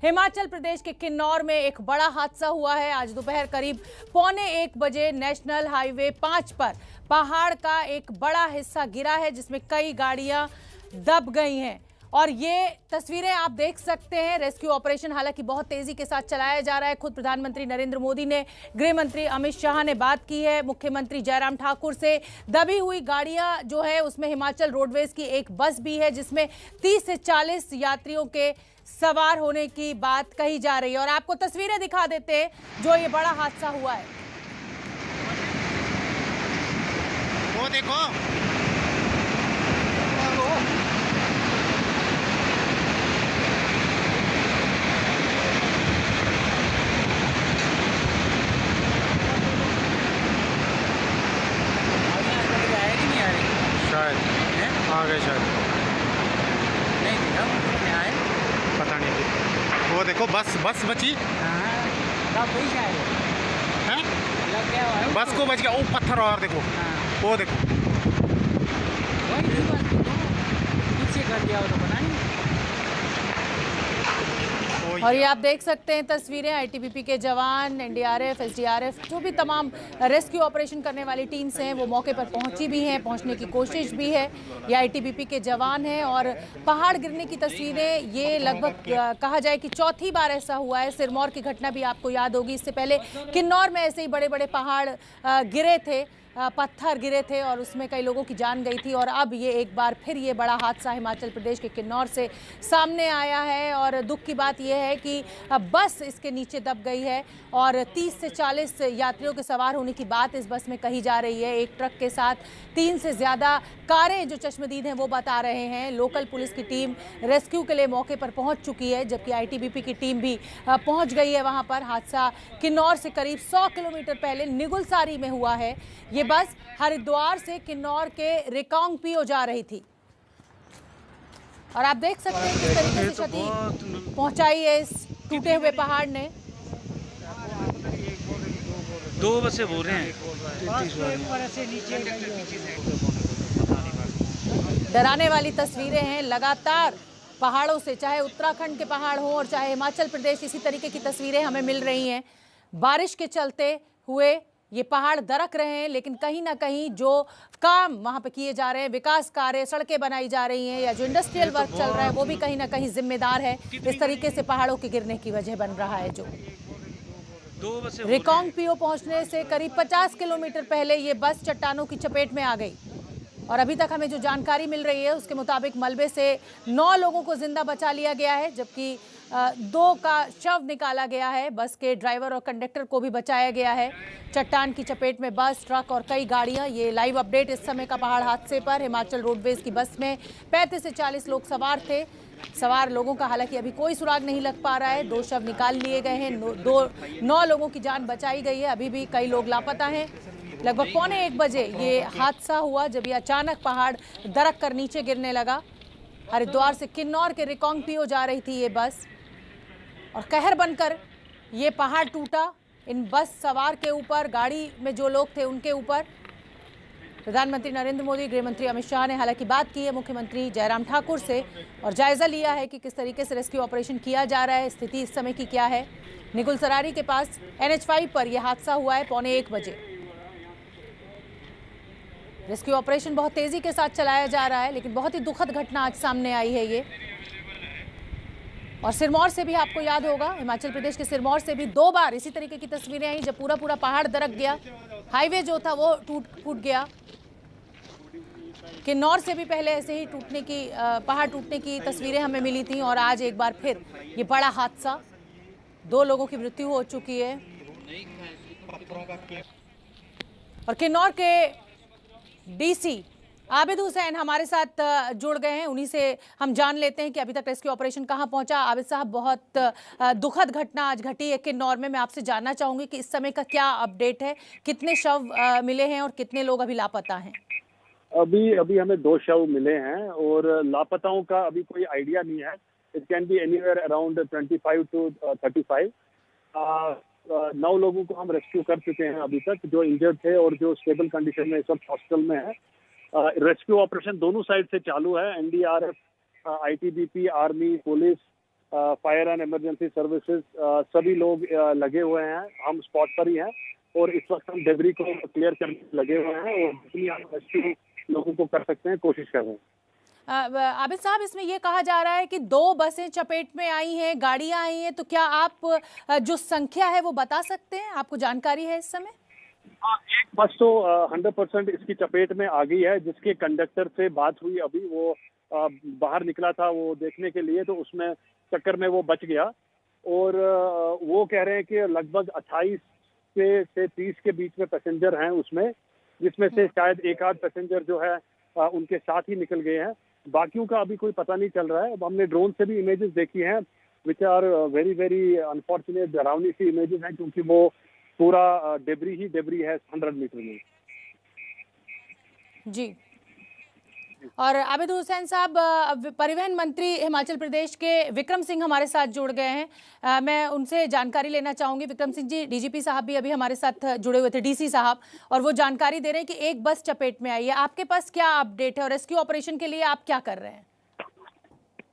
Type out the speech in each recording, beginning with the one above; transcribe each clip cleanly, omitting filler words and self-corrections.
हिमाचल प्रदेश के किन्नौर में एक बड़ा हादसा हुआ है। आज दोपहर करीब 1:15 नेशनल हाईवे 5 पर पहाड़ का एक बड़ा हिस्सा गिरा है, जिसमें कई गाड़ियां दब गई हैं। और ये तस्वीरें आप देख सकते हैं। रेस्क्यू ऑपरेशन हालांकि बहुत तेजी के साथ चलाया जा रहा है। खुद प्रधानमंत्री नरेंद्र मोदी ने, गृह मंत्री अमित शाह ने बात की है मुख्यमंत्री जयराम ठाकुर से। दबी हुई गाड़ियां जो है उसमें हिमाचल रोडवेज की एक बस भी है, जिसमें 30 से 40 यात्रियों के सवार होने की बात कही जा रही है। और आपको तस्वीरें दिखा देते हैं जो ये बड़ा हादसा हुआ है। वो देखो, शायद आ गए, शायद नहीं दिखा, आए पता नहीं। वो देखो, बस बची है, लग गया हुआ है। बस को बच गया। वो पत्थर और देखो, वो देखो, वही पीछे कर दिया, वो तो बना नहीं। और ये आप देख सकते हैं तस्वीरें। आईटीबीपी के जवान, एनडीआरएफ, एसडीआरएफ, जो भी तमाम रेस्क्यू ऑपरेशन करने वाली टीम्स हैं वो मौके पर पहुंची भी हैं, पहुंचने की कोशिश भी है। ये आईटीबीपी के जवान हैं। और पहाड़ गिरने की तस्वीरें, ये लगभग कहा जाए कि चौथी बार ऐसा हुआ है। सिरमौर की घटना भी आपको याद होगी, इससे पहले किन्नौर में ऐसे ही बड़े बड़े पहाड़ गिरे थे, पत्थर गिरे थे और उसमें कई लोगों की जान गई थी। और अब ये एक बार फिर ये बड़ा हादसा हिमाचल प्रदेश के किन्नौर से सामने आया है। और दुख की बात यह है कि बस इसके नीचे दब गई है और 30 से 40 यात्रियों के सवार होने की बात इस बस में कही जा रही है। एक ट्रक के साथ 3 से ज़्यादा कारें जो चश्मदीद हैं वो बता रहे हैं। लोकल पुलिस की टीम रेस्क्यू के लिए मौके पर पहुंच चुकी है, जबकि आईटीबीपी की टीम भी पहुंच गई है वहां पर। हादसा किन्नौर से करीब 100 किलोमीटर पहले निगुलसारी में हुआ है। ये बस हरिद्वार से किन्नौर के रिकांगपिओ जा रही थी। और आप देख सकते हैं किस तरीके से क्षति पहुंचाई है इस टूटे हुए पहाड़ ने। 2 बसें बोल रहे हैं। डराने वाली तस्वीरें हैं। लगातार पहाड़ों से, चाहे उत्तराखंड के पहाड़ हो और चाहे हिमाचल प्रदेश, इसी तरीके की तस्वीरें हमें मिल रही हैं। बारिश के चलते हुए ये पहाड़ दरक रहे हैं, लेकिन कहीं ना कहीं जो काम वहां पे किए जा रहे हैं, विकास कार्य, सड़कें बनाई जा रही हैं या जो इंडस्ट्रियल वर्क चल रहा है, वो भी कहीं ना कहीं जिम्मेदार है इस तरीके से पहाड़ों के गिरने की वजह बन रहा है। जो रिकांगपिओ पहुंचने से करीब 50 किलोमीटर पहले ये बस चट्टानों की चपेट में आ गई। और अभी तक हमें जो जानकारी मिल रही है उसके मुताबिक मलबे से 9 लोगों को जिंदा बचा लिया गया है, जबकि 2 का शव निकाला गया है। बस के ड्राइवर और कंडक्टर को भी बचाया गया है। चट्टान की चपेट में बस, ट्रक और कई गाड़ियां। ये लाइव अपडेट इस समय का पहाड़ हादसे पर। हिमाचल रोडवेज की बस में 35 से 40 लोग सवार थे। सवार लोगों का हालांकि अभी कोई सुराग नहीं लग पा रहा है। 2 शव निकाल लिए गए हैं, 9 लोगों की जान बचाई गई है। अभी भी कई लोग लापता हैं। लगभग 1:15 ये हादसा हुआ जब ये अचानक पहाड़ दरक कर नीचे गिरने लगा। हरिद्वार से किन्नौर के रिकांगपिओ जा रही थी ये बस और कहर बनकर ये पहाड़ टूटा इन बस सवार के ऊपर, गाड़ी में जो लोग थे उनके ऊपर। प्रधानमंत्री नरेंद्र मोदी, गृह मंत्री अमित शाह ने हालांकि बात की है मुख्यमंत्री जयराम ठाकुर से और जायजा लिया है कि किस तरीके से रेस्क्यू ऑपरेशन किया जा रहा है, स्थिति इस समय की क्या है। निगुलसरारी के पास NH5 पर यह हादसा हुआ है 1:15। रेस्क्यू ऑपरेशन बहुत तेजी के साथ चलाया जा रहा है, लेकिन बहुत ही दुखद घटना आज सामने आई है ये। और सिरमौर से भी आपको याद होगा, हिमाचल प्रदेश के सिरमौर से भी 2 बार इसी तरीके की तस्वीरें आई जब पूरा पहाड़ दरक गया, हाईवे जो था वो फूट गया। किन्नौर से भी पहले ऐसे ही पहाड़ टूटने की तस्वीरें हमें मिली थी। और आज एक बार फिर ये बड़ा हादसा, 2 लोगों की मृत्यु हो चुकी है। और किन्नौर के डीसी आबिद हुसैन हमारे साथ जुड़ गए हैं, उन्हीं से हम जान लेते हैं कि अभी तक रेस्क्यू ऑपरेशन कहां पहुंचा। आबिद साहब, बहुत दुखद घटना आज घटी है किन्नौर में। मैं आपसे जानना चाहूंगी कि इस समय का क्या अपडेट है, कितने शव मिले हैं और कितने लोग अभी लापता हैं? अभी हमें 2 शव मिले हैं और लापताओं का अभी कोई आइडिया नहीं है। It can be anywhere around 25 to 35। 9 लोगों को हम रेस्क्यू कर चुके हैं अभी तक, जो इंजर्ड थे और जो स्टेबल कंडीशन में इस वक्त हॉस्पिटल में है। रेस्क्यू ऑपरेशन दोनों साइड से चालू है। NDRF, ITBP, army, police fire and emergency services सभी लोग लगे हुए हैं। हम स्पॉट पर ही हैं और इस वक्त हम डेब्री को क्लियर करने लगे हुए हैं और जितनी हम रेस्क्यू लोगों को कर सकते हैं कोशिश कर रहे हैं। आबिद साहब, इसमें ये कहा जा रहा है कि 2 बसें चपेट में आई हैं, गाड़ियां आई हैं, तो क्या आप जो संख्या है वो बता सकते हैं? आपको जानकारी है इस समय? एक बस तो 100% इसकी चपेट में आ गई है, जिसके कंडक्टर से बात हुई अभी, वो बाहर निकला था वो देखने के लिए, तो उसमें चक्कर में वो बच गया। और वो कह रहे हैं कि लगभग 28 से 30 के बीच में पैसेंजर हैं उसमें, जिसमें से शायद एक आध पैसेंजर जो है उनके साथ ही निकल गए हैं। बाकियों का अभी कोई पता नहीं चल रहा है। अब हमने ड्रोन से भी इमेजेस देखी हैं, which are very very unfortunate, डरावनी सी इमेजेस हैं, क्योंकि वो पूरा डेब्री ही डेब्री है 100 मीटर में। जी। और आबिद हुसैन साहब, परिवहन मंत्री हिमाचल प्रदेश के विक्रम सिंह हमारे साथ जुड़ गए हैं। मैं उनसे जानकारी लेना चाहूंगी। विक्रम सिंह जी, डीजीपी साहब भी अभी हमारे साथ जुड़े हुए थे, डीसी साहब, और वो जानकारी दे रहे हैं कि एक बस चपेट में आई है। आपके पास क्या अपडेट है और रेस्क्यू ऑपरेशन के लिए आप क्या कर रहे हैं?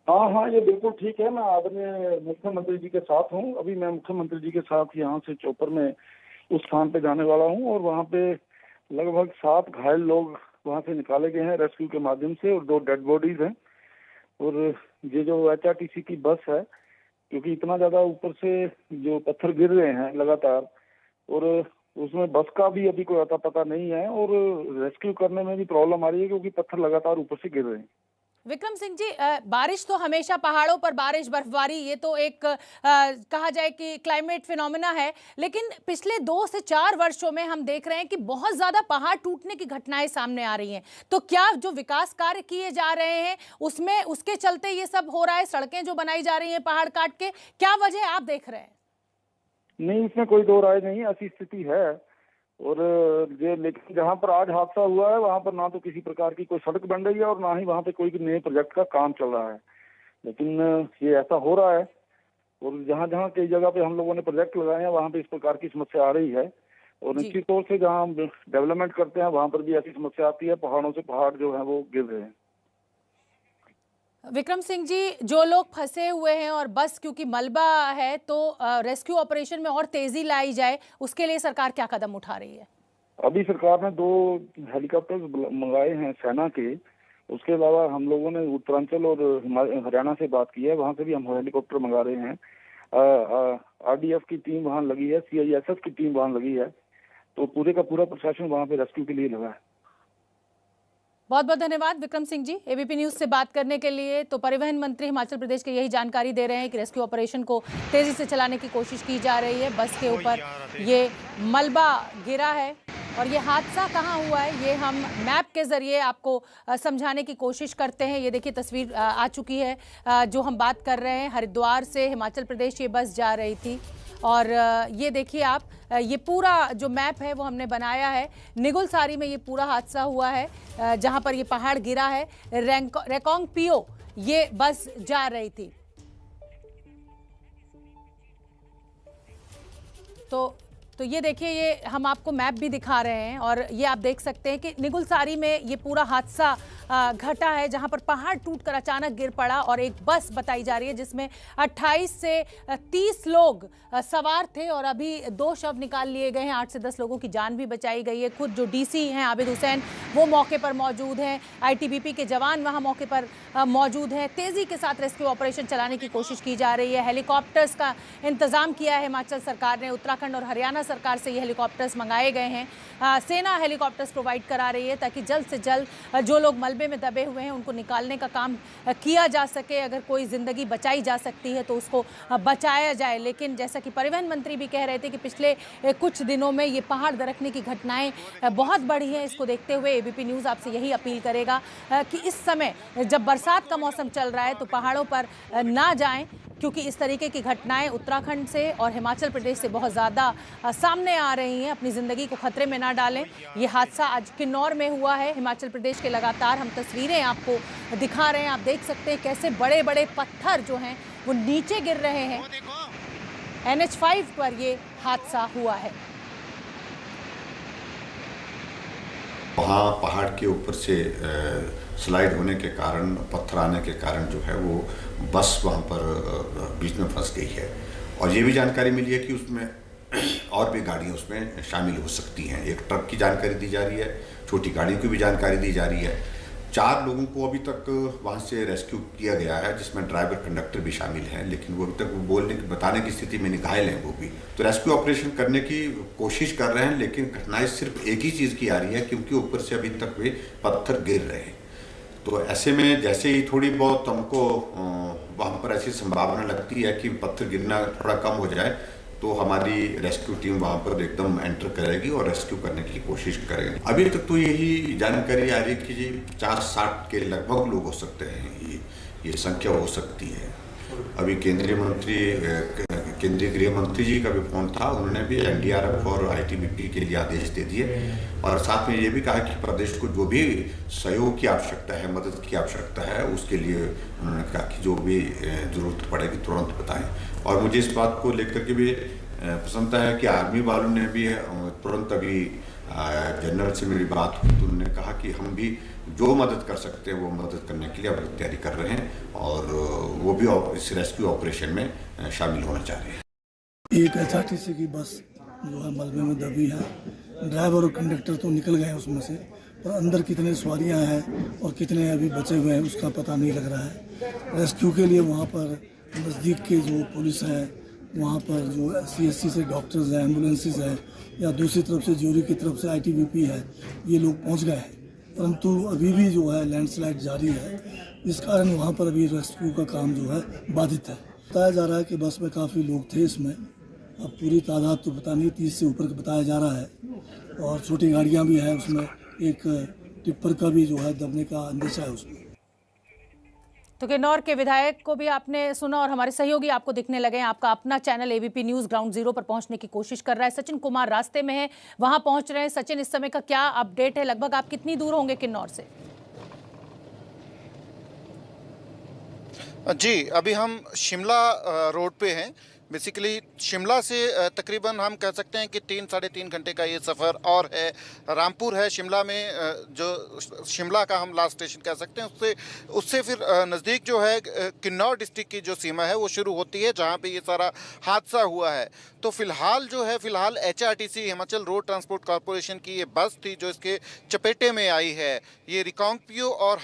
हाँ, ये बिल्कुल ठीक है। मैं आदरणीय मुख्यमंत्री जी के साथ हूँ। अभी मैं मुख्यमंत्री जी के साथ यहाँ से चौपर में उस स्थान पे जाने वाला हूँ और वहाँ पे लगभग 7 घायल लोग वहाँ से निकाले गए हैं रेस्क्यू के माध्यम से और 2 डेड बॉडीज हैं। और ये जो HRTC की बस है, क्योंकि इतना ज्यादा ऊपर से जो पत्थर गिर रहे हैं लगातार, और उसमें बस का भी अभी कोई अता पता नहीं है और रेस्क्यू करने में भी प्रॉब्लम आ रही है क्योंकि पत्थर लगातार ऊपर से गिर रहे हैं। विक्रम सिंह जी, बारिश तो हमेशा पहाड़ों पर बारिश, बर्फबारी, ये तो एक कहा जाए कि क्लाइमेट फिनोमेना है, लेकिन पिछले 2 से 4 वर्षों में हम देख रहे हैं कि बहुत ज्यादा पहाड़ टूटने की घटनाएं सामने आ रही हैं। तो क्या जो विकास कार्य किए जा रहे हैं उसमें उसके चलते ये सब हो रहा है? सड़कें जो बनाई जा रही हैं पहाड़ काट के, क्या वजह आप देख रहे हैं? नहीं, इसमें कोई दो राय नहीं, ऐसी स्थिति है। और ये लेकिन जहाँ पर आज हादसा हुआ है वहाँ पर ना तो किसी प्रकार की कोई सड़क बन रही है और ना ही वहाँ पे कोई नए प्रोजेक्ट का काम चल रहा है। लेकिन ये ऐसा हो रहा है और जहाँ जहाँ कई जगह पे हम लोगों ने प्रोजेक्ट लगाए हैं वहाँ पे इस प्रकार की समस्या आ रही है। और निश्चित तौर से जहाँ हम डेवलपमेंट करते हैं वहाँ पर भी ऐसी समस्या आती है, पहाड़ों से पहाड़ जो है वो गिर रहे हैं। विक्रम सिंह जी, जो लोग फंसे हुए हैं और बस क्योंकि मलबा है तो रेस्क्यू ऑपरेशन में और तेजी लाई जाए, उसके लिए सरकार क्या कदम उठा रही है? अभी सरकार ने 2 हेलीकॉप्टर मंगाए हैं सेना के। उसके अलावा हम लोगों ने उत्तरांचल और हरियाणा से बात की है, वहाँ से भी हम हेलीकॉप्टर मंगा रहे हैं। RDF की टीम वहाँ लगी है, CISF की टीम वहाँ लगी है, तो पूरे का पूरा प्रशासन वहाँ पे रेस्क्यू के लिए लगा है। बहुत बहुत धन्यवाद विक्रम सिंह जी, ABP न्यूज से बात करने के लिए। तो परिवहन मंत्री हिमाचल प्रदेश के यही जानकारी दे रहे हैं कि रेस्क्यू ऑपरेशन को तेजी से चलाने की कोशिश की जा रही है। बस के ऊपर ये मलबा गिरा है और ये हादसा कहाँ हुआ है ये हम मैप के जरिए आपको समझाने की कोशिश करते हैं। ये देखिए तस्वीर आ चुकी है, जो हम बात कर रहे हैं हरिद्वार से हिमाचल प्रदेश ये बस जा रही थी। और ये देखिए आप, ये पूरा जो मैप है वो हमने बनाया है। निगुलसारी में ये पूरा हादसा हुआ है, जहां पर ये पहाड़ गिरा है। रेकोंग PO ये बस जा रही थी। तो ये देखिए, ये हम आपको मैप भी दिखा रहे हैं और ये आप देख सकते हैं कि निगुलसारी में ये पूरा हादसा घटा है, जहां पर पहाड़ टूटकर अचानक गिर पड़ा और एक बस बताई जा रही है जिसमें 28 से 30 लोग सवार थे और अभी 2 शव निकाल लिए गए हैं। 8 से 10 लोगों की जान भी बचाई गई है। खुद जो DC हैं आबिद हुसैन वो मौके पर मौजूद हैं, ITBP के जवान वहां मौके पर मौजूद हैं। तेजी के साथ रेस्क्यू ऑपरेशन चलाने की कोशिश की जा रही है। हेलीकॉप्टर्स का इंतजाम किया है हिमाचल सरकार ने। उत्तराखंड और हरियाणा सरकार से ये हेलीकॉप्टर्स मंगाए गए हैं। सेना हेलीकॉप्टर्स प्रोवाइड करा रही है ताकि जल्द से जल्द जो लोग मलबे में दबे हुए हैं उनको निकालने का काम किया जा सके। अगर कोई ज़िंदगी बचाई जा सकती है तो उसको बचाया जाए। लेकिन जैसा कि परिवहन मंत्री भी कह रहे थे कि पिछले कुछ दिनों में ये पहाड़ दरकने की घटनाएं बहुत बढ़ी हैं। इसको देखते हुए ABP न्यूज़ आपसे यही अपील करेगा कि इस समय जब बरसात का मौसम चल रहा है तो पहाड़ों पर ना जाएं, क्योंकि इस तरीके की घटनाएं उत्तराखंड से और हिमाचल प्रदेश से बहुत ज़्यादा सामने आ रही हैं। अपनी ज़िंदगी को खतरे में ना डालें। ये हादसा आज किन्नौर में हुआ है। हिमाचल प्रदेश के लगातार हम तस्वीरें आपको दिखा रहे हैं। आप देख सकते हैं कैसे बड़े बड़े पत्थर जो हैं वो नीचे गिर रहे हैं। NH5 पर ये हादसा हुआ है। वहाँ पहाड़ के ऊपर से स्लाइड होने के कारण, पत्थर आने के कारण जो है वो बस वहाँ पर बीच में फंस गई है। और ये भी जानकारी मिली है कि उसमें और भी गाड़ियाँ उसमें शामिल हो सकती हैं। एक ट्रक की जानकारी दी जा रही है, छोटी गाड़ियों की भी जानकारी दी जा रही है। 4 लोगों को अभी तक वहाँ से रेस्क्यू किया गया है, जिसमें ड्राइवर कंडक्टर भी शामिल हैं, लेकिन वो अभी तक बताने की स्थिति में नहीं, घायल हैं वो भी। तो रेस्क्यू ऑपरेशन करने की कोशिश कर रहे हैं, लेकिन कठिनाई सिर्फ एक ही चीज़ की आ रही है, क्योंकि ऊपर से अभी तक वे पत्थर गिर रहे हैं। तो ऐसे में जैसे ही थोड़ी बहुत हमको वहाँ पर ऐसी संभावना लगती है कि पत्थर गिरना थोड़ा कम हो जाए, तो हमारी रेस्क्यू टीम वहाँ पर एकदम एंटर करेगी और रेस्क्यू करने की कोशिश करेगी। अभी तक तो यही जानकारी आ रही है कि जी 50-60 के लगभग लोग हो सकते हैं, ये संख्या हो सकती है। अभी केंद्रीय गृह मंत्री जी का भी फोन था, उन्होंने भी एनडीआरएफ और आईटीबीपी के लिए आदेश दे दिए और साथ में ये भी कहा कि प्रदेश को जो भी सहयोग की आवश्यकता है, मदद की आवश्यकता है, उसके लिए उन्होंने कहा कि जो भी जरूरत पड़ेगी तुरंत बताएं। और मुझे इस बात को लेकर के भी प्रसन्नता है कि आर्मी वालों ने भी तुरंत अभी जनरल से मेरी बात हुई तो उन्होंने कहा कि हम भी जो मदद कर सकते हैं वो मदद करने के लिए अब तैयारी कर रहे हैं और वो भी इस रेस्क्यू ऑपरेशन में शामिल होना चाह रहे हैं। एक एचआरटीसी की बस जो है मलबे में दबी है। ड्राइवर और कंडक्टर तो निकल गए हैं उसमें से, पर अंदर कितने सवारियां हैं और कितने अभी बचे हुए हैं उसका पता नहीं लग रहा है। रेस्क्यू के लिए वहाँ पर नज़दीक के जो पुलिस है, वहाँ पर जो CSC से डॉक्टर्स हैं, एम्बुलेंसेस हैं, या दूसरी तरफ से ज्यूरी की तरफ से ITBP है, ये लोग पहुँच गए हैं, परंतु अभी भी जो है लैंडस्लाइड जारी है, इस कारण वहाँ पर अभी रेस्क्यू का काम जो है बाधित है। बताया जा रहा है कि बस में काफ़ी लोग थे इसमें, अब पूरी तादाद तो पता नहीं, 30 से ऊपर बताया जा रहा है और छोटी गाड़ियाँ भी हैं उसमें, एक टिप्पर का भी जो है दबने का अंदेशा है उसमें। तो किन्नौर के विधायक को भी आपने सुना और हमारे सहयोगी आपको दिखने लगे हैं। आपका अपना channel ABP news ground zero पर पहुंचने की कोशिश कर रहा है। सचिन कुमार रास्ते में है, वहां पहुंच रहे हैं। सचिन, इस समय का क्या अपडेट है? लगभग आप कितनी दूर होंगे किन्नौर से? जी, अभी हम शिमला रोड पे हैं। बेसिकली शिमला से तकरीबन हम कह सकते हैं कि 3-3.5 घंटे का ये सफ़र और है। रामपुर है शिमला में, जो शिमला का हम लास्ट स्टेशन कह सकते हैं। उससे फिर नज़दीक जो है किन्नौर डिस्ट्रिक्ट की जो सीमा है वो शुरू होती है, जहाँ पे ये सारा हादसा हुआ है। तो फ़िलहाल HRTC Himachal road transport corporation की ये बस थी जो इसके चपेटे में आई है। ये रिकांगपिओ और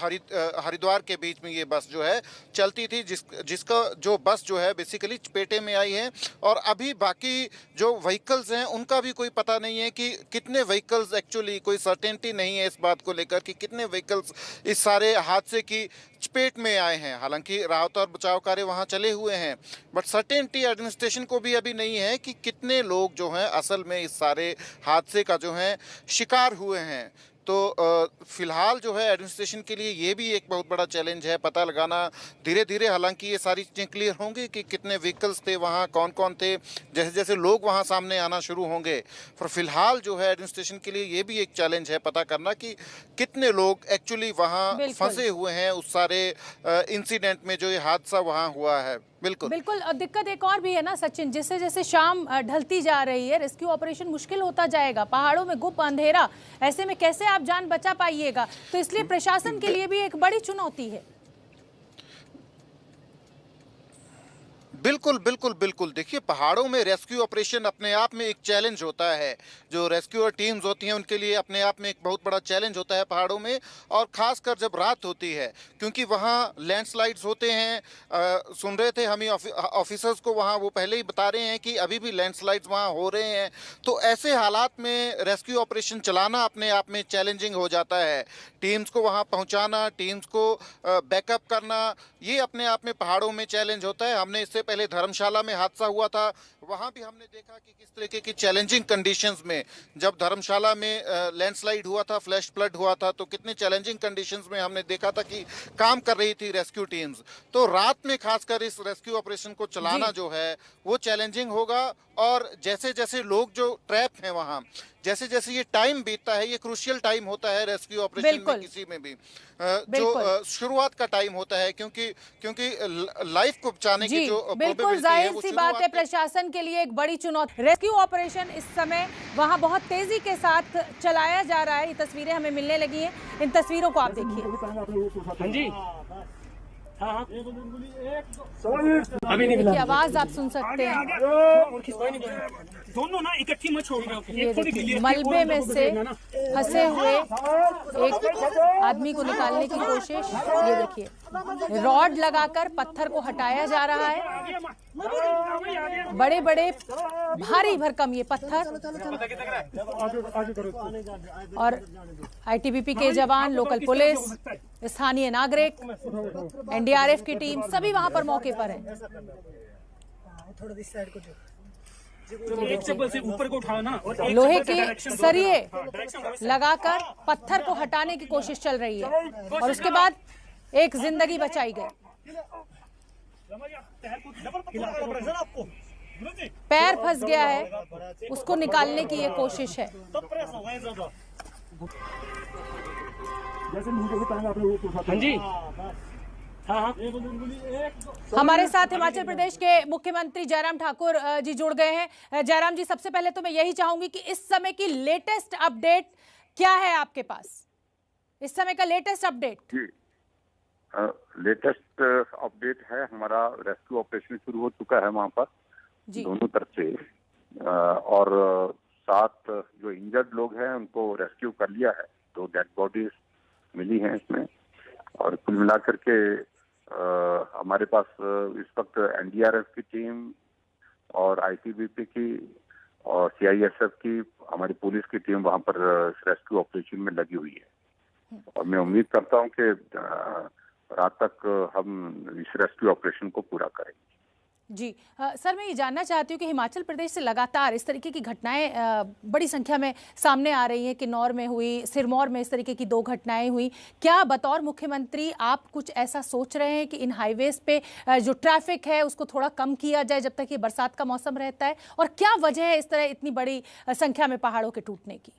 हरिद्वार के बीच में ये बस जो है चलती थी, जिसका जो बस जो है बेसिकली चपेटे में आई है। और अभी बाकी जो व्हीकल्स हैं उनका भी कोई पता नहीं है कि कितने व्हीकल्स, एक्चुअली कोई सर्टेनिटी नहीं है इस बात को लेकर कि कितने व्हीकल्स इस सारे हादसे की चपेट में आए हैं। हालांकि राहत और बचाव कार्य वहां चले हुए हैं, बट सर्टेनिटी एडमिनिस्ट्रेशन को भी अभी नहीं है कि कितने लोग जो हैं असल में इस सारे हादसे का जो है शिकार हुए हैं। तो फ़िलहाल जो है एडमिनिस्ट्रेशन के लिए ये भी एक बहुत बड़ा चैलेंज है पता लगाना। धीरे धीरे हालांकि ये सारी चीज़ें क्लियर होंगी कि कितने व्हीकल्स थे वहाँ, कौन कौन थे, जैसे जैसे लोग वहाँ सामने आना शुरू होंगे। पर फिलहाल जो है एडमिनिस्ट्रेशन के लिए ये भी एक चैलेंज है पता करना कि कितने लोग एक्चुअली वहाँ फंसे हुए हैं उस सारे इंसिडेंट में जो ये हादसा वहाँ हुआ है। बिल्कुल दिक्कत एक और भी है ना सचिन, जैसे जैसे शाम ढलती जा रही है रेस्क्यू ऑपरेशन मुश्किल होता जाएगा। पहाड़ों में गुप अंधेरा, ऐसे में कैसे आप जान बचा पाइएगा? तो इसलिए प्रशासन के लिए भी एक बड़ी चुनौती है। बिल्कुल बिल्कुल बिल्कुल। देखिए, पहाड़ों में रेस्क्यू ऑपरेशन अपने आप में एक चैलेंज होता है। जो रेस्क्यूअर टीम्स होती हैं उनके लिए अपने आप में एक बहुत बड़ा चैलेंज होता है पहाड़ों में, और ख़ासकर जब रात होती है, क्योंकि वहाँ लैंडस्लाइड्स होते हैं। सुन रहे थे हम ही ऑफिसर्स को वहाँ, वो पहले ही बता रहे हैं कि अभी भी लैंडस्लाइड्स वहाँ हो रहे हैं। तो ऐसे हालात में रेस्क्यू ऑपरेशन चलाना अपने आप में चैलेंजिंग हो जाता है। टीम्स को वहाँ पहुँचाना, टीम्स को बैकअप करना, ये अपने आप में पहाड़ों में चैलेंज होता है। हमने इससे पहले धर्मशाला में हादसा हुआ था, वहां भी हमने देखा कि किस तरीके की चैलेंजिंग कंडीशंस में, जब धर्मशाला में लैंडस्लाइड हुआ था, फ्लैश फ्लड हुआ था, तो कितने चैलेंजिंग कंडीशंस में हमने देखा था कि काम कर रही थी रेस्क्यू टीम्स। तो रात में खासकर इस रेस्क्यू ऑपरेशन को चलाना जो है वो चैलेंजिंग होगा। और जैसे जैसे लोग जो ट्रैप हैं वहाँ, जैसे जैसे ये टाइम बीतता है, ये क्रूशियल टाइम होता है रेस्क्यू ऑपरेशन में, बिल्कुल। किसी में भी बिल्कुल। जो शुरुआत का टाइम होता है, क्योंकि लाइफ को बचाने की जी जो बिल्कुल, प्रोबेबिलिटी है जाहिर वो सी बात है, शुरुआत प्रशासन के लिए एक बड़ी चुनौती। रेस्क्यू ऑपरेशन इस समय वहां बहुत तेजी के साथ चलाया जा रहा है। ये तस्वीरें हमें मिलने लगी हैं, इन तस्वीरों को आप देखिए। हाँ जी, हाँ हाँ, अभी नहीं देखिए, आवाज आप सुन सकते हैं। दोनों ना इकट्ठी मत छोड़। ये देखिए, मलबे में से फंसे हुए एक आदमी को निकालने की कोशिश। ये देखिए, रॉड लगाकर पत्थर को हटाया जा रहा है। बड़े बड़े भारी भरकम ये पत्थर, और आईटीबीपी के जवान, लोकल पुलिस, स्थानीय नागरिक, एनडीआरएफ की टीम, सभी वहां पर मौके पर है। ऊपर को उठाओ ना। लोहे के सरिये लगाकर पत्थर को हटाने की कोशिश चल रही है, और उसके बाद एक जिंदगी बचाई गई। पैर फंस गया है, उसको निकालने की ये कोशिश है। हाँ जी, हाँ हाँ, हमारे साथ हिमाचल प्रदेश के मुख्यमंत्री जयराम ठाकुर जी जुड़ गए हैं। जयराम जी, सबसे पहले तो मैं यही चाहूंगी कि इस समय की लेटेस्ट अपडेट क्या है आपके पास? इस समय का लेटेस्ट अपडेट। जी, लेटेस्ट अपडेट है, हमारा रेस्क्यू ऑपरेशन शुरू हो चुका है वहाँ पर जी। दोनों तरफ से, और 7 जो इंजर्ड लोग हैं उनको रेस्क्यू कर लिया है। 2 डेड बॉडीज मिली हैं इसमें, और कुल मिलाकर के हमारे पास इस वक्त एनडीआरएफ की टीम और आईटीबीपी की और सीआईएसएफ की, हमारी पुलिस की टीम वहाँ पर रेस्क्यू ऑपरेशन में लगी हुई है, और मैं उम्मीद करता हूँ कि रात तक हम इस रेस्क्यू ऑपरेशन को पूरा करेंगे। जी सर, मैं ये जानना चाहती हूँ कि हिमाचल प्रदेश से लगातार इस तरीके की घटनाएं बड़ी संख्या में सामने आ रही हैं। किन्नौर में हुई, सिरमौर में इस तरीके की 2 घटनाएं हुई। क्या बतौर मुख्यमंत्री आप कुछ ऐसा सोच रहे हैं कि इन हाईवेज पे जो ट्रैफिक है उसको थोड़ा कम किया जाए जब तक ये बरसात का मौसम रहता है? और क्या वजह है इस तरह इतनी बड़ी संख्या में पहाड़ों के टूटने की?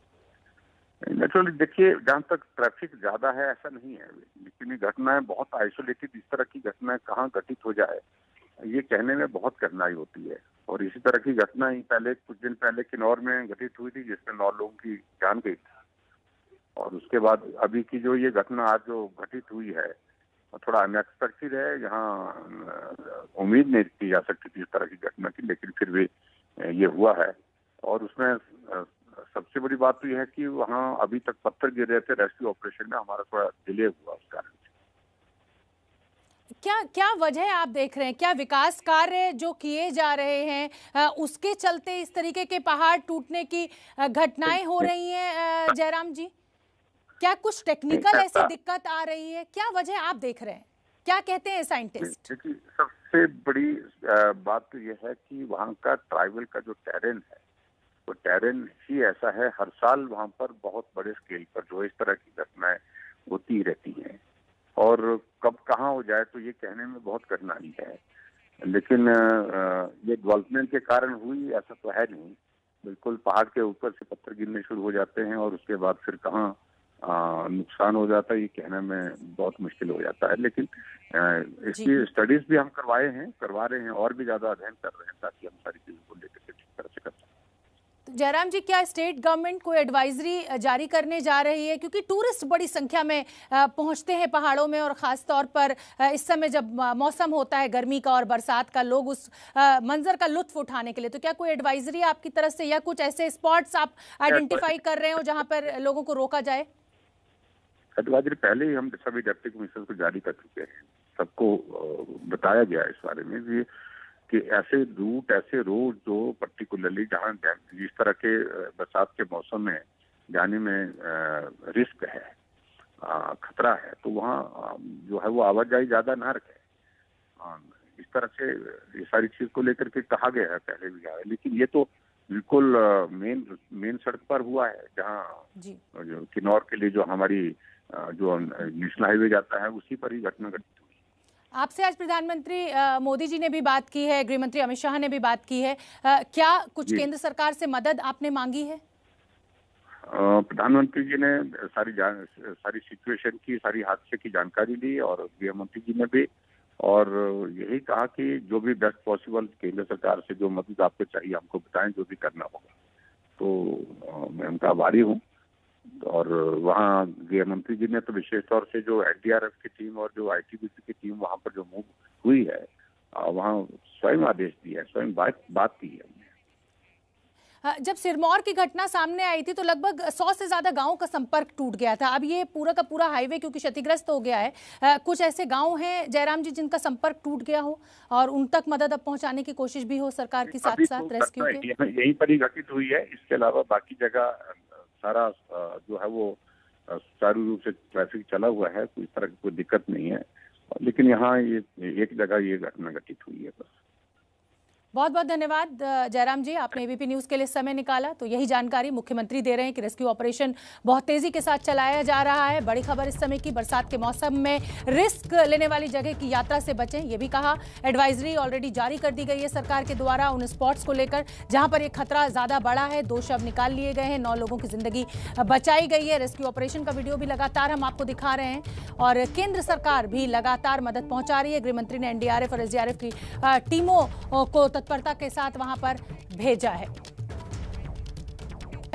नेचुरली देखिए, जहाँ तक ट्रैफिक ज्यादा है ऐसा नहीं है, लेकिन ये घटनाएं बहुत आइसोलेटेड, इस तरह की घटनाएं कहाँ घटित हो जाए ये कहने में बहुत कठिनाई होती है। और इसी तरह की घटना ही कुछ दिन पहले किन्नौर में घटित हुई थी, जिसमें 9 लोगों की जान गई थी। और उसके बाद अभी की जो ये घटना आज जो घटित हुई है थोड़ा अनएक्सपेक्टेड है। यहाँ उम्मीद नहीं की जा सकती थी इस तरह की घटना की, लेकिन फिर भी ये हुआ है। और उसमें सबसे बड़ी बात तो यह है कि वहाँ अभी तक पत्थर गिर रहे थे, रेस्क्यू ऑपरेशन में हमारा थोड़ा डिले हुआ उस कारण। क्या वजह आप देख रहे हैं? क्या विकास कार्य जो किए जा रहे हैं उसके चलते इस तरीके के पहाड़ टूटने की घटनाएं हो रही हैं जयराम जी? क्या कुछ टेक्निकल ऐसी दिक्कत आ रही है? क्या वजह आप देख रहे हैं? क्या कहते हैं साइंटिस्ट? देखिए, सबसे बड़ी बात तो यह है कि वहाँ का ट्राइबल का जो टेरेन है, वो टेरेन ही ऐसा है, हर साल वहाँ पर बहुत बड़े स्केल पर जो इस तरह की घटनाएं होती रहती हैं, और कब कहाँ हो जाए तो ये कहने में बहुत कठिनाई है। लेकिन ये डेवलपमेंट के कारण हुई ऐसा तो है नहीं। बिल्कुल पहाड़ के ऊपर से पत्थर गिरने शुरू हो जाते हैं और उसके बाद फिर कहाँ नुकसान हो जाता है ये कहने में बहुत मुश्किल हो जाता है। लेकिन इसकी स्टडीज भी हम करवा रहे हैं और भी ज्यादा अध्ययन कर रहे हैं ताकि हम सारी चीजों को लेकर के ठीक तरह से कर सकें। तो जयराम जी, क्या स्टेट गवर्नमेंट कोई एडवाइजरी जारी करने जा रही है? क्योंकि टूरिस्ट बड़ी संख्या में पहुंचते हैं पहाड़ों में, और ख़ास तौर पर इस समय जब मौसम होता है गर्मी का और बरसात का, लोग उस मंजर का लुत्फ उठाने के लिए। तो क्या कोई एडवाइजरी आपकी तरफ से या कुछ ऐसे स्पॉट्स आप आइडेंटिफाई कर रहे हो जहाँ पर लोगों को रोका जाए? एडवाइजरी पहले ही हम सभी डिप्टी कमिश्नर को जारी कर चुके हैं, सबको बताया गया इस बारे में भी कि ऐसे रूट, ऐसे रोड जो पर्टिकुलरली जहाँ जिस तरह के बरसात के मौसम में जाने में रिस्क है, खतरा है, तो वहाँ जो है वो आवाजाही ज्यादा ना रखे। इस तरह से ये सारी चीज को लेकर के कहा गया है, पहले भी आया। लेकिन ये तो बिल्कुल मेन सड़क पर हुआ है, जहाँ जो किन्नौर के लिए जो हमारी जो नेशनल हाईवे जाता है उसी पर ही घटना घटित हुई। आपसे आज प्रधानमंत्री मोदी जी ने भी बात की है, गृह मंत्री अमित शाह ने भी बात की है। क्या कुछ केंद्र सरकार से मदद आपने मांगी है? प्रधानमंत्री जी ने सारी सिचुएशन की, सारी हादसे की जानकारी ली और गृह मंत्री जी ने भी, और यही कहा कि जो भी बेस्ट पॉसिबल केंद्र सरकार से जो मदद आपको चाहिए हमको बताएं, जो भी करना होगा। तो मैं उनका आभारी हूँ। और वहाँ गृह मंत्री जी ने तो विशेष तौर से जो एनडीआरएफ की टीम और जो आईटीबीपी की टीम वहाँ पर जो मूव हुई है, वहाँ स्वयं आदेश दिया है, स्वयं बात की है। जब सिरमौर की घटना सामने आई थी तो लगभग 100 से ज्यादा गांवों का संपर्क टूट गया था। अब ये पूरा का पूरा हाईवे क्योंकि क्षतिग्रस्त हो गया है, कुछ ऐसे गांव हैं जयराम जी जिनका संपर्क टूट गया हो और उन तक मदद अब पहुंचाने की कोशिश भी हो सरकार के साथ साथ रेस्क्यू के? यहीं पर ही घटित हुई है, इसके अलावा बाकी जगह सारा जो है वो सुचारू रूप से ट्रैफिक चला हुआ है, कोई तरह की कोई दिक्कत नहीं है। लेकिन यहाँ ये एक जगह ये घटना घटित हुई है बस। बहुत बहुत धन्यवाद जयराम जी, आपने एबीपी न्यूज़ के लिए समय निकाला। तो यही जानकारी मुख्यमंत्री दे रहे हैं कि रेस्क्यू ऑपरेशन बहुत तेजी के साथ चलाया जा रहा है। बड़ी खबर इस समय की, बरसात के मौसम में रिस्क लेने वाली जगह की यात्रा से बचें, ये भी कहा। एडवाइजरी ऑलरेडी जारी कर दी गई है सरकार के द्वारा उन स्पॉट्स को लेकर जहां पर ये खतरा ज्यादा बड़ा है। 2 शव निकाल लिए गए हैं, 9 लोगों की जिंदगी बचाई गई है। रेस्क्यू ऑपरेशन का वीडियो भी लगातार हम आपको दिखा रहे हैं और केंद्र सरकार भी लगातार मदद पहुंचा रही है। गृहमंत्री ने एनडीआरएफ और एसडीआरएफ की टीमों को तत्परता के साथ वहां पर भेजा है।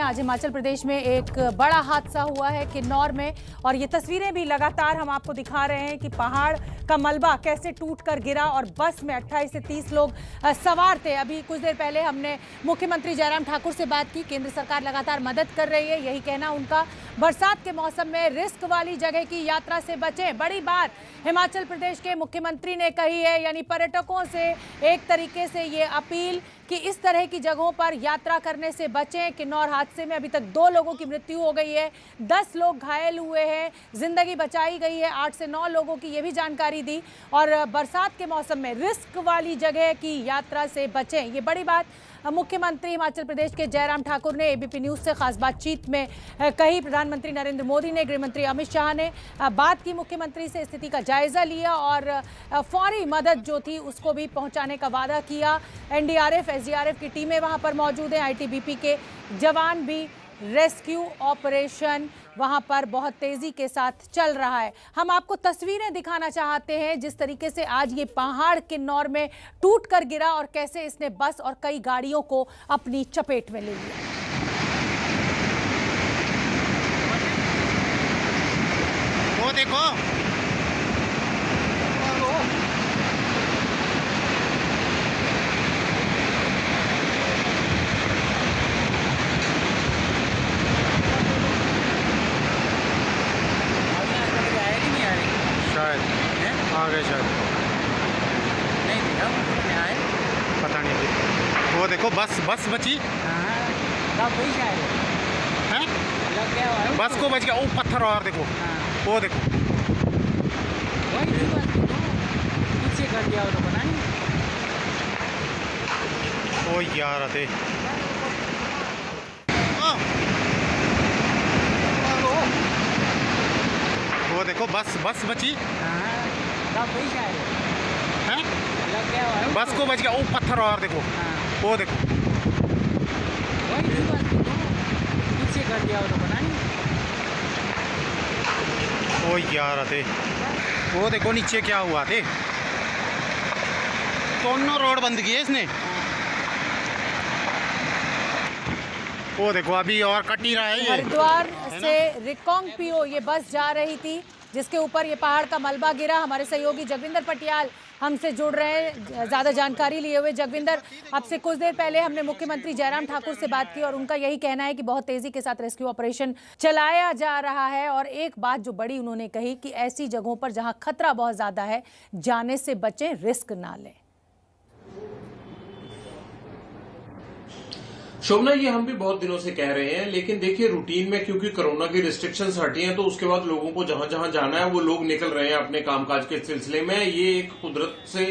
आज हिमाचल प्रदेश में एक बड़ा हादसा हुआ है किन्नौर में और ये तस्वीरें भी लगातार हम आपको दिखा रहे हैं कि पहाड़ का मलबा कैसे टूटकर गिरा और बस में 28 से 30 लोग सवार थे। अभी कुछ देर पहले हमने मुख्यमंत्री जयराम ठाकुर से बात की। केंद्र सरकार लगातार मदद कर रही है, यही कहना उनका। बरसात के मौसम में रिस्क वाली जगह की यात्रा से बचें, बड़ी बात हिमाचल प्रदेश के मुख्यमंत्री ने कही है। यानी पर्यटकों से एक तरीके से ये अपील कि इस तरह की जगहों पर यात्रा करने से बचें। किन्नौर हादसे में अभी तक 2 लोगों की मृत्यु हो गई है, 10 लोग घायल हुए हैं, जिंदगी बचाई गई है 8 से 9 लोगों की, ये भी जानकारी दी। और बरसात के मौसम में रिस्क वाली जगह की यात्रा से बचें, ये बड़ी बात मुख्यमंत्री हिमाचल प्रदेश के जयराम ठाकुर ने एबीपी न्यूज़ से खास बातचीत में कही। प्रधानमंत्री नरेंद्र मोदी ने, गृहमंत्री अमित शाह ने बात की मुख्यमंत्री से, स्थिति का जायजा लिया और फौरी मदद जो थी उसको भी पहुंचाने का वादा किया। एनडीआरएफ एसडीआरएफ की टीमें वहां पर मौजूद हैं, आईटीबीपी के जवान भी। रेस्क्यू ऑपरेशन वहां पर बहुत तेजी के साथ चल रहा है। हम आपको तस्वीरें दिखाना चाहते हैं जिस तरीके से आज ये पहाड़ किन्नौर में टूट कर गिरा और कैसे इसने बस और कई गाड़ियों को अपनी चपेट में ले लिया। वो देखो, पता नहीं। वो देखो बस बची है, बस को बच गया। वो पत्थर और देखो, वो देखो वो यार आते। वो देखो बस बची है, बस को बच गया। वो पत्थर और देखो, वो देखो वो यार आते। वो देखो नीचे क्या हुआ थे, दोनों रोड बंद किए इसने। वो देखो अभी और कट ही रहा है ये। हरिद्वार से रिकांगपिओ ये बस जा रही थी जिसके ऊपर ये पहाड़ का मलबा गिरा। हमारे सहयोगी जगविंदर पटियाल हमसे जुड़ रहे हैं ज़्यादा जानकारी लिए हुए। जगविंदर, आपसे कुछ देर पहले हमने मुख्यमंत्री जयराम ठाकुर से बात की और उनका यही कहना है कि बहुत तेज़ी के साथ रेस्क्यू ऑपरेशन चलाया जा रहा है। और एक बात जो बड़ी उन्होंने कही कि ऐसी जगहों पर जहां खतरा बहुत ज़्यादा है जाने से बचें, रिस्क ना लें। शोभना, ये हम भी बहुत दिनों से कह रहे हैं, लेकिन देखिए रूटीन में क्योंकि कोरोना की रिस्ट्रिक्शंस हटी हैं तो उसके बाद लोगों को जहां जहां जाना है वो लोग निकल रहे हैं अपने कामकाज के सिलसिले में। ये एक कुदरत से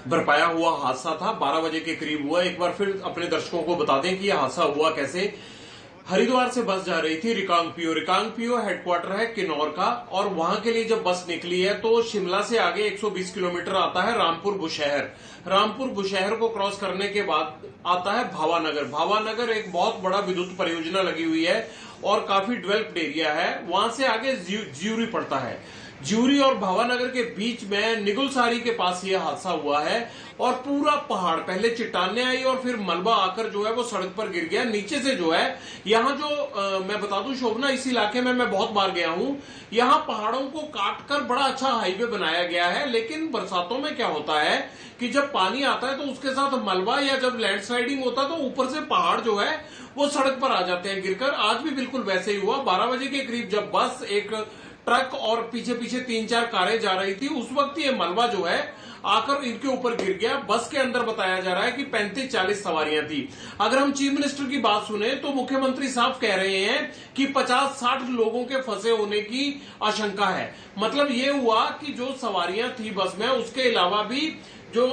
बरपाया हुआ हादसा था, 12 बजे के करीब हुआ। एक बार फिर अपने दर्शकों को बता दें कि यह हादसा हुआ कैसे। हरिद्वार से बस जा रही थी रिकांगपिओ हेडक्वार्टर है किन्नौर का, और वहां के लिए जब बस निकली है तो शिमला से आगे 120 किलोमीटर आता है रामपुर बुशहर को क्रॉस करने के बाद आता है भावानगर एक बहुत बड़ा विद्युत परियोजना लगी हुई है और काफी डेवलप्ड एरिया है। वहां से आगे ज्यूरी पड़ता है। ज्यूरी और भावानगर के बीच में निगुलसारी के पास यह हादसा हुआ है और पूरा पहाड़, पहले चट्टानें आई और फिर मलबा आकर जो है वो सड़क पर गिर गया। नीचे से जो है यहाँ जो मैं बता दूं शोभना, इस इलाके में मैं बहुत बार गया हूँ, यहाँ पहाड़ों को काटकर बड़ा अच्छा हाईवे बनाया गया है। लेकिन बरसातों में क्या होता है कि जब पानी आता है तो उसके साथ मलबा या जब लैंडस्लाइडिंग होता है तो ऊपर से पहाड़ जो है वो सड़क पर आ जाते हैं गिरकर। आज भी बिल्कुल वैसे ही हुआ। 12 बजे के करीब जब बस, एक ट्रक और पीछे 3-4 कारें जा रही थी, उस वक्त ये मलबा जो है आकर इनके ऊपर गिर गया। बस के अंदर बताया जा रहा है कि 35-40 सवारियां थी। अगर हम चीफ मिनिस्टर की बात सुने तो मुख्यमंत्री साफ कह रहे हैं कि 50-60 लोगों के फंसे होने की आशंका है। मतलब ये हुआ कि जो सवारियां थी बस में, उसके अलावा भी जो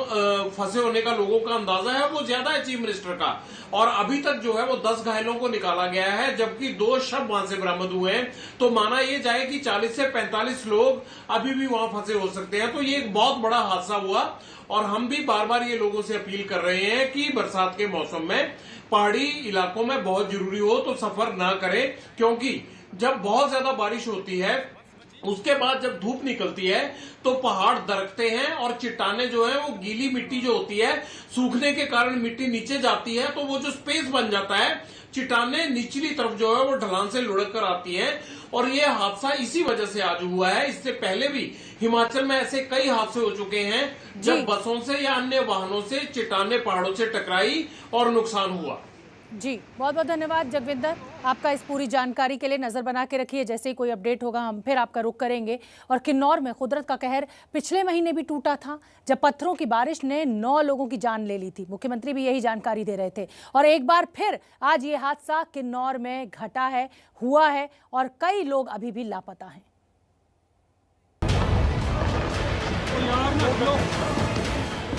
फंसे होने का लोगों का अंदाजा है वो ज्यादा है चीफ मिनिस्टर का। और अभी तक जो है वो 10 घायलों को निकाला गया है, जबकि 2 शव वहां से बरामद हुए हैं। तो माना ये जाए कि 40 से 45 लोग अभी भी वहां फंसे हो सकते हैं। तो ये एक बहुत बड़ा हादसा हुआ और हम भी बार बार ये लोगों से अपील कर रहे हैं कि बरसात के मौसम में पहाड़ी इलाकों में बहुत जरूरी हो तो सफर ना करें, क्योंकि जब बहुत ज्यादा बारिश होती है उसके बाद जब धूप निकलती है तो पहाड़ दरकते हैं और चट्टाने जो है वो गीली मिट्टी जो होती है सूखने के कारण मिट्टी नीचे जाती है, तो वो जो स्पेस बन जाता है, चट्टाने निचली तरफ जो है वो ढलान से लुढ़क कर आती है। और ये हादसा इसी वजह से आज हुआ है। इससे पहले भी हिमाचल में ऐसे कई हादसे हो चुके हैं जब बसों से या अन्य वाहनों से चट्टाने पहाड़ों से टकराई और नुकसान हुआ। जी, बहुत बहुत धन्यवाद जगविंदर आपका इस पूरी जानकारी के लिए। नज़र बना के रखिए, जैसे ही कोई अपडेट होगा हम फिर आपका रुख करेंगे। और किन्नौर में कुदरत का कहर पिछले महीने भी टूटा था जब पत्थरों की बारिश ने 9 लोगों की जान ले ली थी। मुख्यमंत्री भी यही जानकारी दे रहे थे और एक बार फिर आज ये हादसा किन्नौर में घटा है, हुआ है और कई लोग अभी भी लापता हैं।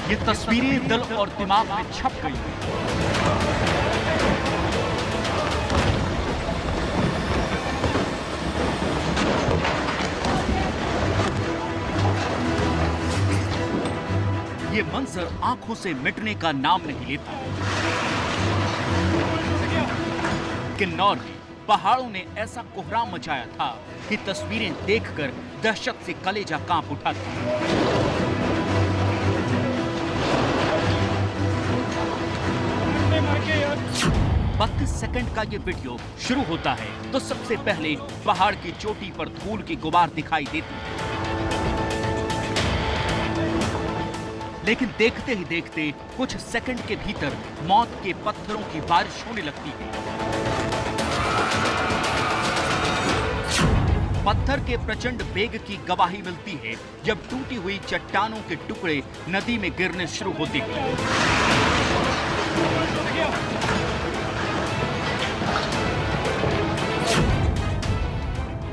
ये तस्वीरें दिल और दिमाग में छप गई। ये मंजर आंखों से मिटने का नाम नहीं लेता। किन्नौर में पहाड़ों ने ऐसा कोहराम मचाया था कि तस्वीरें देखकर दहशत से कलेजा कांप उठा था। 32 सेकंड का ये वीडियो शुरू होता है तो सबसे पहले पहाड़ की चोटी पर धूल की गुबार दिखाई देती है, लेकिन देखते ही देखते कुछ सेकंड के भीतर मौत के पत्थरों की बारिश होने लगती है। पत्थर के प्रचंड वेग की गवाही मिलती है जब टूटी हुई चट्टानों के टुकड़े नदी में गिरने शुरू होते हैं।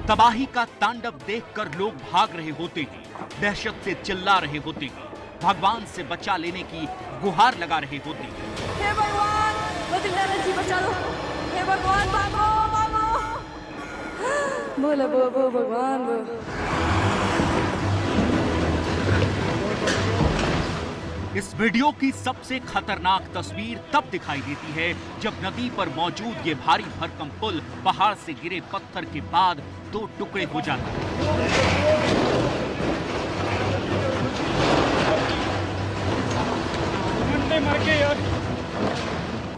तबाही का तांडव देखकर लोग भाग रहे होते हैं, दहशत से चिल्ला रहे होते हैं, भगवान से बचा लेने की गुहार लगा रहे होते हैं। हे भगवान, मुझे मेरा जी बचा लो। हे भगवान, भागो भागो। बोलो बोलो भगवान बोलो। इस वीडियो की सबसे खतरनाक तस्वीर तब दिखाई देती है जब नदी पर मौजूद ये भारी भरकम पुल पहाड़ से गिरे पत्थर के बाद 2 टुकड़े हो जाता है।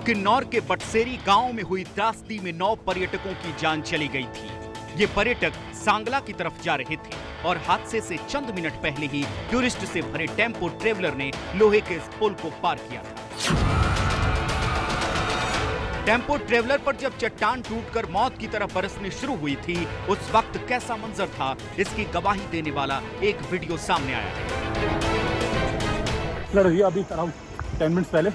किन्नौर के बटसेरी गांव में हुई त्रासदी में 9 पर्यटकों की जान चली गई थी। ये पर्यटक सांगला की तरफ जा रहे थे और हादसे से चंद मिनट पहले ही टूरिस्ट से भरे टेम्पो ट्रेवलर ने लोहे के इस पुल को पार किया था। टेम्पो ट्रेवलर पर जब चट्टान टूटकर मौत की तरफ बरसने शुरू हुई थी, उस वक्त कैसा मंजर था, इसकी गवाही देने वाला एक वीडियो सामने आया है। अभी अराउंड 10 मिनट्स पहले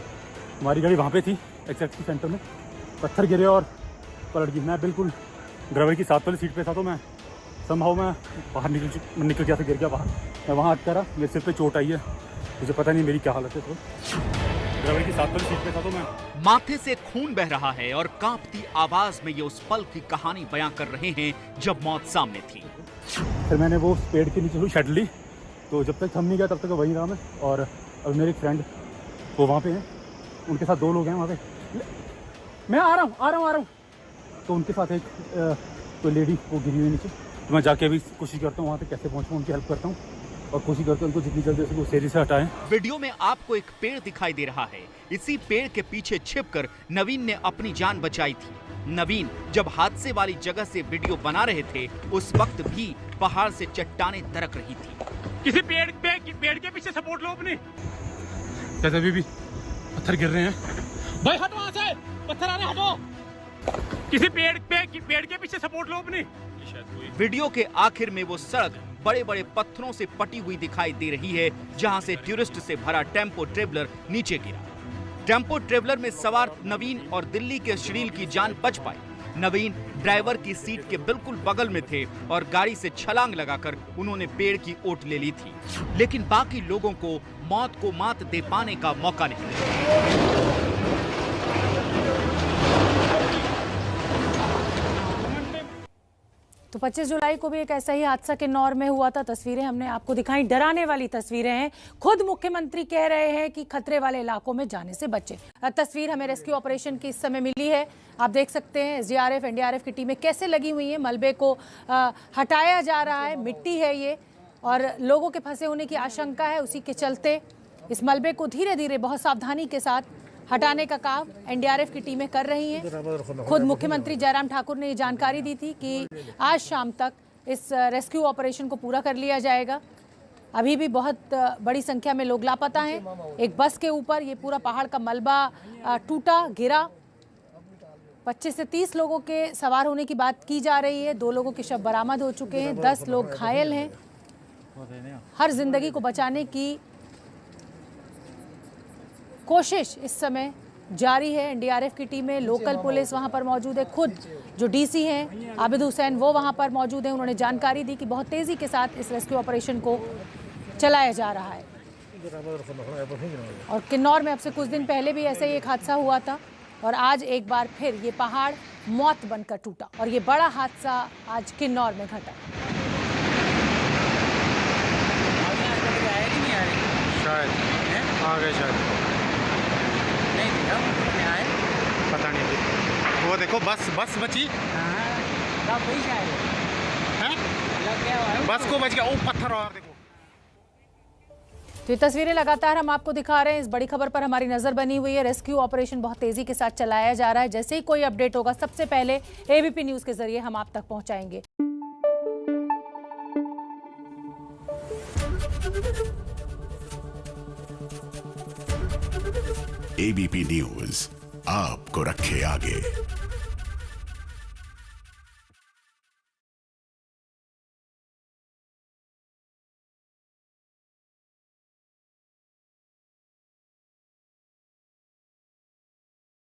हमारी गाड़ी वहाँ पे थी, एक्सएक्टी सेंटर में पत्थर गिरे और पलट गई। मैं बिल्कुल ड्राइवर की साथ वाली सीट पे था, तो मैं संभव मैं बाहर निकल गया था, गिर गया बाहर। मैं वहाँ अटका रहा, मेरे सिर पे चोट आई है, मुझे पता नहीं मेरी क्या हालत है। तो ड्राइवर की साथ वाली सीट पे था तो मैं माथे से खून बह रहा है और कांपती आवाज में ये उस पल की कहानी बयां कर रहे हैं जब मौत सामने थी। फिर मैंने वो पेड़ के नीचे शेड ली, तो जब तक थम नहीं गया तब तक वहीं रहा मैं। और अब मेरे एक फ्रेंड वो वहाँ पे हैं, उनके साथ 2 लोग हैं वहाँ पे। मैं आ रहा हूँ। तो उनके साथ एक कोई लेडी वो गिरी हुई नीचे, तो मैं जाके अभी कोशिश करता हूँ वहाँ पे कैसे पहुँचूँ, उनकी हेल्प करता हूँ और कोशिश करता हूँ उनको जितनी जल्दी से वो सेरी से हटाएं। वीडियो में आपको एक पेड़ दिखाई दे रहा है। इसी पेड़ के पीछे छिपकर नवीन ने अपनी जान बचाई थी। नवीन जब हादसे वाली जगह से वीडियो बना रहे थे उस वक्त भी पहाड़ से चट्टानें दरक रही थी। किसी पेड़ के पीछे सपोर्ट लो अपने। जैसे अभी भी पत्थर गिर रहे हैं। भाई हटो वहाँ से, पत्थर आ रहे, हटो। किसी पेड़ के पीछे सपोर्ट लो अपने। वीडियो के आखिर में वो सड़क बड़े बड़े पत्थरों से पटी हुई दिखाई दे रही है, जहां से टूरिस्ट से भरा टेम्पो ट्रेवलर नीचे गिरा। टेम्पो ट्रेवलर में सवार नवीन और दिल्ली के श्रील की जान बच पाई। नवीन ड्राइवर की सीट के बिल्कुल बगल में थे और गाड़ी से छलांग लगाकर उन्होंने पेड़ की ओट ले ली थी, लेकिन बाकी लोगों को मौत को मात दे पाने का मौका नहीं मिला। तो 25 जुलाई को भी एक ऐसा ही हादसा किन्नौर में हुआ था। तस्वीरें हमने आपको दिखाई, डराने वाली तस्वीरें हैं। खुद मुख्यमंत्री कह रहे हैं कि खतरे वाले इलाकों में जाने से बचें। तस्वीर हमें रेस्क्यू ऑपरेशन की इस समय मिली है। आप देख सकते हैं एसडीआरएफ एनडीआरएफ की टीमें कैसे लगी हुई हैं। मलबे को हटाया जा रहा है, मिट्टी है ये, और लोगों के फंसे होने की आशंका है। उसी के चलते इस मलबे को धीरे धीरे बहुत सावधानी के साथ हटाने का काम एनडीआरएफ की टीमें कर रही हैं। खुद मुख्यमंत्री जयराम ठाकुर ने ये जानकारी दी थी कि आज शाम तक इस रेस्क्यू ऑपरेशन को पूरा कर लिया जाएगा। अभी भी बहुत बड़ी संख्या में लोग लापता हैं। एक बस के ऊपर ये पूरा पहाड़ का मलबा टूटा, गिरा। 25 से 30 लोगों के सवार होने की बात की जा रही है। 2 लोगों के शव बरामद हो चुके हैं, 10 लोग घायल हैं। हर जिंदगी को बचाने की कोशिश इस समय जारी है। एनडीआरएफ की टीमें, लोकल पुलिस वहां पर मौजूद है। खुद जो डीसी हैं आबिद हुसैन वो वहां पर मौजूद हैं। उन्होंने जानकारी दी कि बहुत तेजी के साथ इस रेस्क्यू ऑपरेशन को चलाया जा रहा है। और किन्नौर में अब से कुछ दिन पहले भी ऐसा ही एक हादसा हुआ था और आज एक बार फिर ये पहाड़ मौत बनकर टूटा और ये बड़ा हादसा आज किन्नौर में घटा। शायद आ गए, शायद पता नहीं। वो देखो बस बची हैं? बस को बच गया। वो पत्थर और देखो। तो ये तस्वीरें लगातार हम आपको दिखा रहे हैं। इस बड़ी खबर पर हमारी नजर बनी हुई है। रेस्क्यू ऑपरेशन बहुत तेजी के साथ चलाया जा रहा है। जैसे ही कोई अपडेट होगा सबसे पहले एबीपी न्यूज के जरिए हम आप तक पहुंचाएंगे। एबीपी न्यूज आपको रखे आगे।